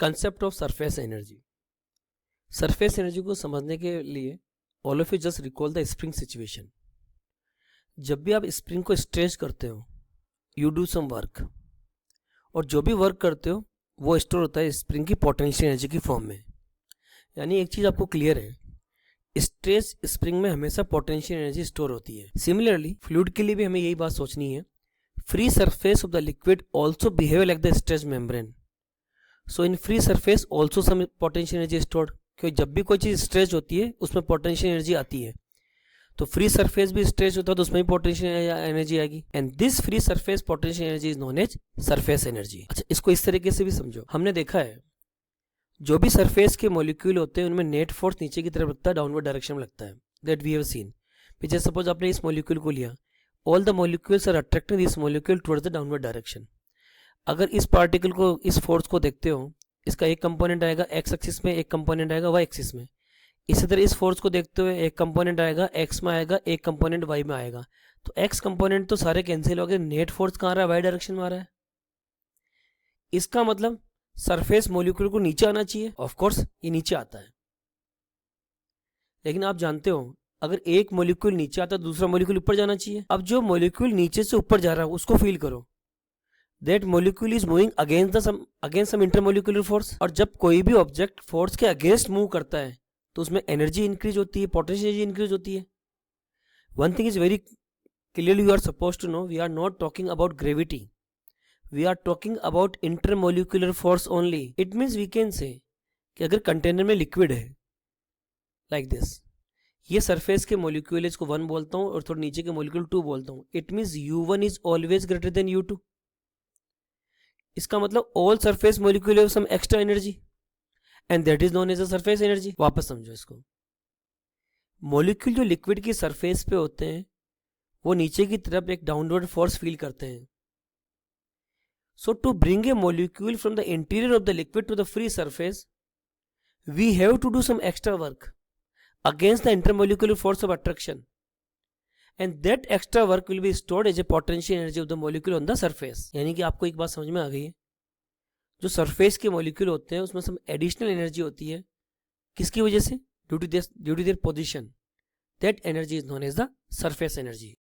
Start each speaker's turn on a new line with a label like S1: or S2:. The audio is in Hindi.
S1: Concept of surface energy. Surface energy को समझने के लिए all of you just recall the spring situation. जब भी आप स्प्रिंग को स्ट्रेच करते हो, यू डू सम वर्क, और जो भी वर्क करते हो वो स्टोर होता है स्प्रिंग की पोटेंशियल एनर्जी की फॉर्म में। यानी एक चीज़ आपको क्लियर है, स्ट्रेच स्प्रिंग में हमेशा पोटेंशियल एनर्जी स्टोर होती है। सिमिलरली फ्लूइड के लिए भी हमें यही बात सोचनी है। Free surface of the liquid also behave like the stretch membrane. So in free surface also some potential energy stored, क्योंकि जब भी कोई चीज़ स्ट्रेच होती है उसमें पोटेंशियल एनर्जी आती है। तो फ्री सरफेस भी स्ट्रेच होता है तो उसमें भी पोटेंशियल एनर्जी आएगी, and this free surface potential energy is known as surface energy. अच्छा, इसको इस तरीके से भी समझो। हमने देखा है जो भी सरफेस के मॉलिक्यूल होते हैं उनमें नेट फोर्स नीचे की तरफ लगता है, डाउनवर्ड डायरेक्शन में लगता है। That we have seen. जैसे सपोज आपने इस मॉलिक्यूल को लिया, all the molecules are attracting this molecule towards the downward direction. अगर इस पार्टिकल को, इस फोर्स को देखते हो, इसका एक कंपोनेंट आएगा एक्स एक्सिस में, एक कंपोनेंट आएगा वाई एक्सिस में। इसी तरह इस फोर्स को देखते हुए एक कंपोनेंट आएगा एक्स में आएगा, एक कंपोनेंट वाई में आएगा। तो एक्स कंपोनेंट तो सारे कैंसिल हो गए, नेट फोर्स कहाँ आ रहा है? वाई डायरेक्शन में आ रहा है। इसका मतलब सरफेस मॉलिक्यूल को नीचे आना चाहिए। ऑफ कोर्स ये नीचे आता है, लेकिन आप जानते हो अगर एक मॉलिक्यूल नीचे आता है दूसरा मॉलिक्यूल ऊपर जाना चाहिए। अब जो मॉलिक्यूल नीचे से ऊपर जा रहा है उसको फील करो, that molecule is moving against some intermolecular force. और जब कोई भी ऑब्जेक्ट फोर्स के अगेंस्ट मूव करता है तो उसमें एनर्जी इंक्रीज होती है, पोटेंशियल एनर्जी इंक्रीज होती है। One thing is very clearly you are suppose to know, we are not talking about gravity, we are talking about intermolecular force only. It means we can say कि अगर कंटेनर में लिक्विड है लाइक दिस, ये सरफेस के मॉलिक्यूल को 1 बोलता हूँ और थोड़ा नीचे के मॉलिक्यूल 2 बोलता हूँ, it means u1 is always greater than u2। इसका मतलब all surface molecule have some extra energy and that is known as a surface energy. वापस समझो इसको। मॉलिक्यूल जो लिक्विड की सरफेस पे होते हैं वो नीचे की तरफ एक डाउनवर्ड फोर्स फील करते हैं। So to bring a molecule from the interior of the liquid to the free surface, we have to do some extra work against the intermolecular force of attraction, and that extra work will be stored as a potential energy of the molecule on the surface। यानी कि आपको एक बात समझ में आ गई है, जो सरफेस के मॉलिक्यूल होते हैं उसमें सब एडिशनल एनर्जी होती है। किसकी वजह से? Due to their position. That energy is known as the surface energy.